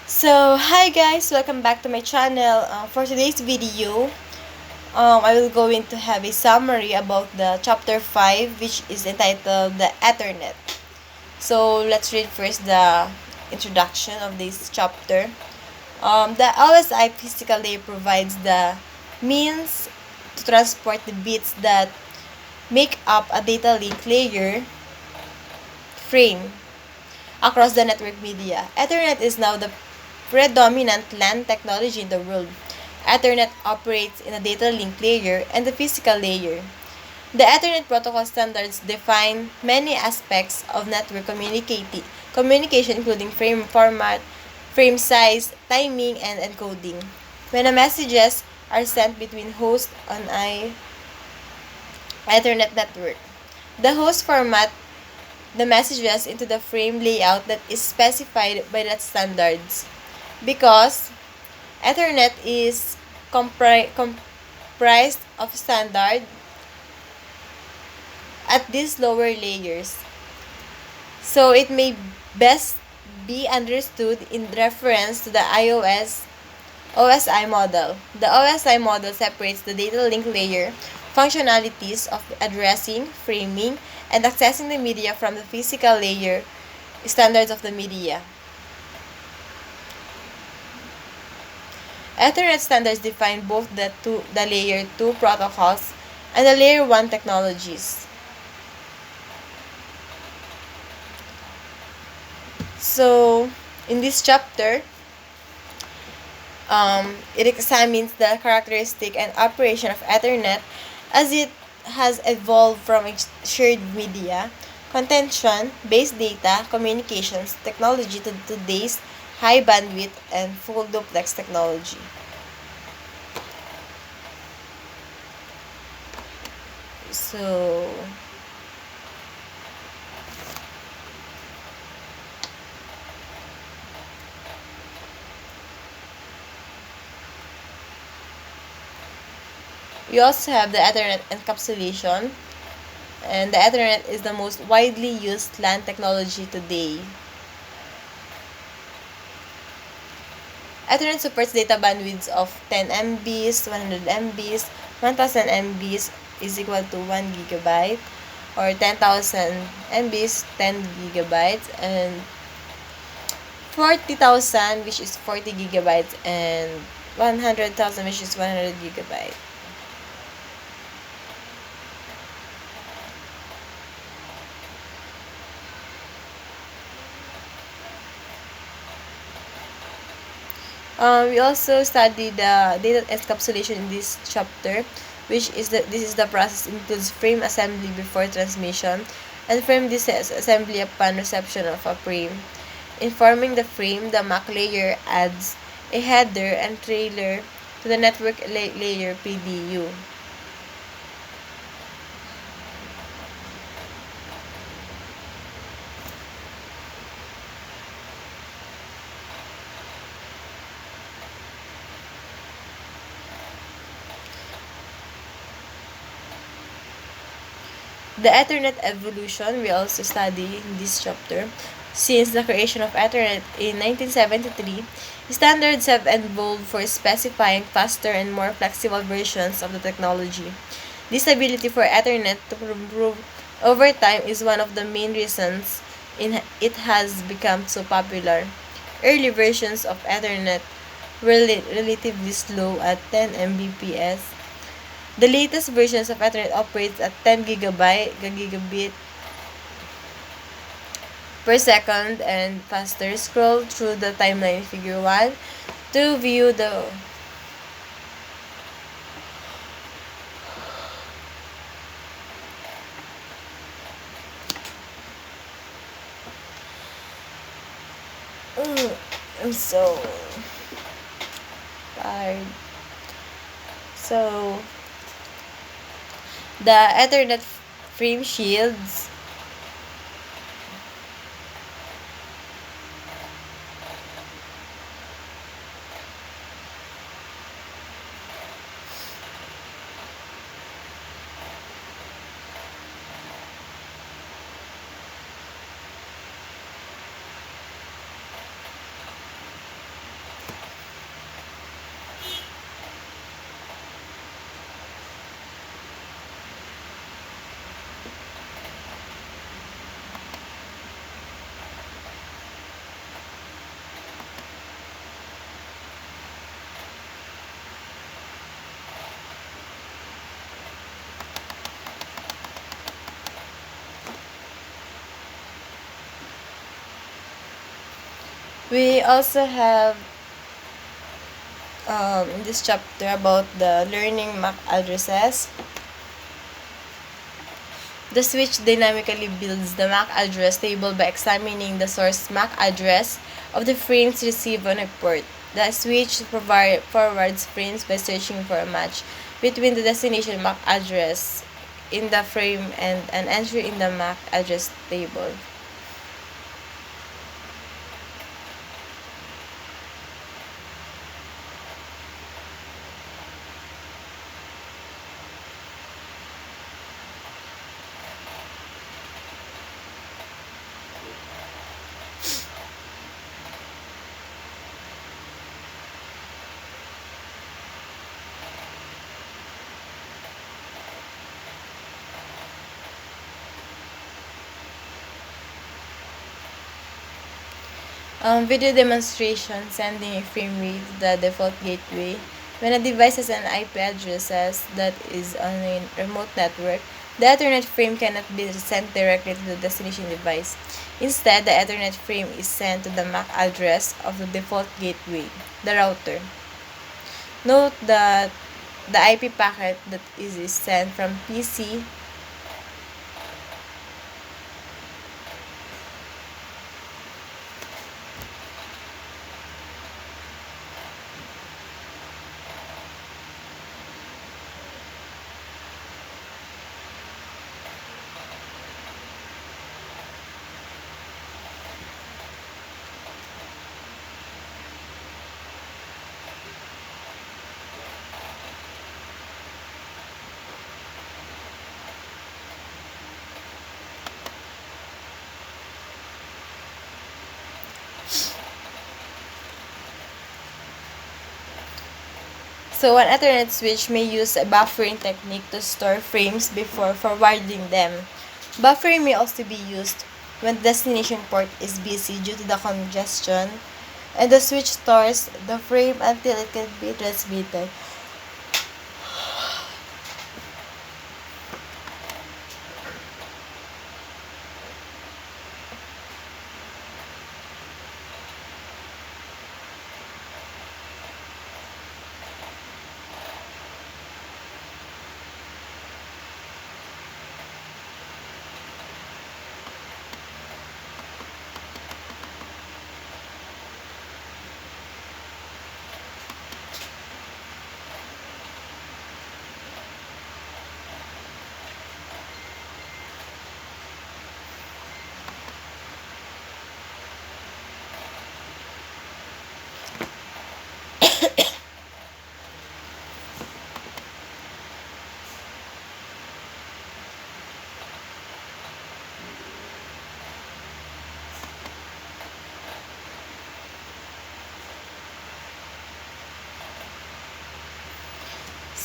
So, hi guys, welcome back to my channel. For today's video, I will going to have a summary about the chapter 5, which is entitled the Ethernet. So, let's read first the introduction of this chapter. The OSI physical layer provides the means to transport the bits that make up a data link layer frame across the network media. Ethernet is now the predominant LAN technology in the world. Ethernet operates in a data link layer and the physical layer. The Ethernet protocol standards define many aspects of network communication including frame format, frame size, timing, and encoding. When the messages are sent between hosts on a Ethernet network, the host format the messages into the frame layout that is specified by that standards. Because Ethernet is comprised of standard at these lower layers, so it may best be understood in reference to the OSI model. The OSI model separates the data link layer functionalities of addressing, framing, and accessing the media from the physical layer standards of the media. Ethernet standards define both the layer 2 protocols and the layer 1 technologies. So, in this chapter, it examines the characteristic and operation of Ethernet as it has evolved from a shared media, contention, based data, communications technology to today's high bandwidth and full duplex technology. So, we also have the Ethernet encapsulation, and the Ethernet is the most widely used LAN technology today. Ethernet supports data bandwidths of 10 MBs, 100 MBs, 1000 MBs is equal to 1 gigabyte, or 10,000 MBs, 10 gigabytes, and 40,000 which is 40 gigabytes, and 100,000 which is 100 gigabytes. We also study the data encapsulation in this chapter, which is this is the process includes frame assembly before transmission and frame disassembly upon reception of a frame. In forming the frame, the MAC layer adds a header and trailer to the network layer PDU. The Ethernet evolution we also study in this chapter. Since the creation of Ethernet in 1973, standards have evolved for specifying faster and more flexible versions of the technology. This ability for Ethernet to improve over time is one of the main reasons it has become so popular. Early versions of Ethernet were relatively slow at 10 Mbps. The latest versions of Ethernet operates at 10 gigabit per second and faster. Scroll through the timeline figure 1 to view the I'm so tired. So, the Ethernet frame shields We also have in this chapter about the learning MAC addresses. The switch dynamically builds the MAC address table by examining the source MAC address of the frames received on a port. The switch forwards frames by searching for a match between the destination MAC address in the frame and an entry in the MAC address table. Video demonstration sending a frame read to the default gateway. When a device has an IP address that is on a remote network, the Ethernet frame cannot be sent directly to the destination device. Instead, the Ethernet frame is sent to the MAC address of the default gateway, the router. Note that the IP packet that is sent from PC So an Ethernet switch may use a buffering technique to store frames before forwarding them. Buffering may also be used when the destination port is busy due to the congestion, and the switch stores the frame until it can be transmitted.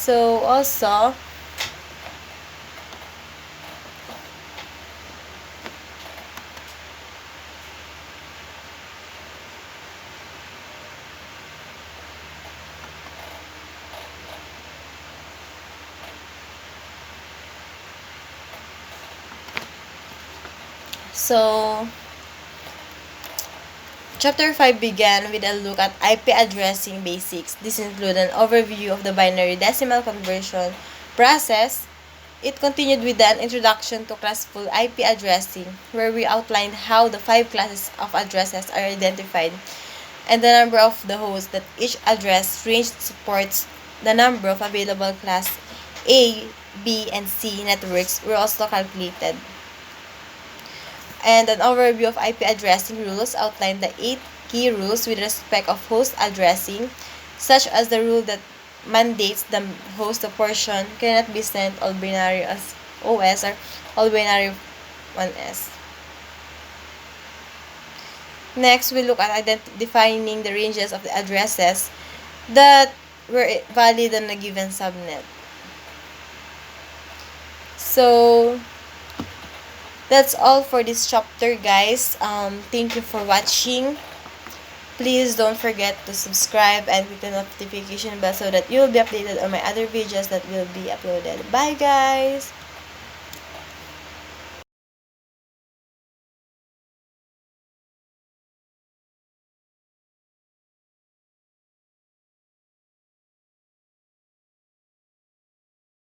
So also, so Chapter 5 began with a look at IP addressing basics. This included an overview of the binary decimal conversion process. It continued with an introduction to classful IP addressing, where we outlined how the 5 classes of addresses are identified and the number of the hosts that each address range supports. The number of available class A, B, and C networks were also calculated. And an overview of IP addressing rules outlined the 8 key rules with respect of host addressing, such as the rule that mandates the host portion cannot be sent all binary as OS or all binary 1S. Next, we look at defining the ranges of the addresses that were valid on a given subnet. So, that's all for this chapter, guys. Thank you for watching. Please don't forget to subscribe and click the notification bell so that you'll be updated on my other videos that will be uploaded. Bye, guys!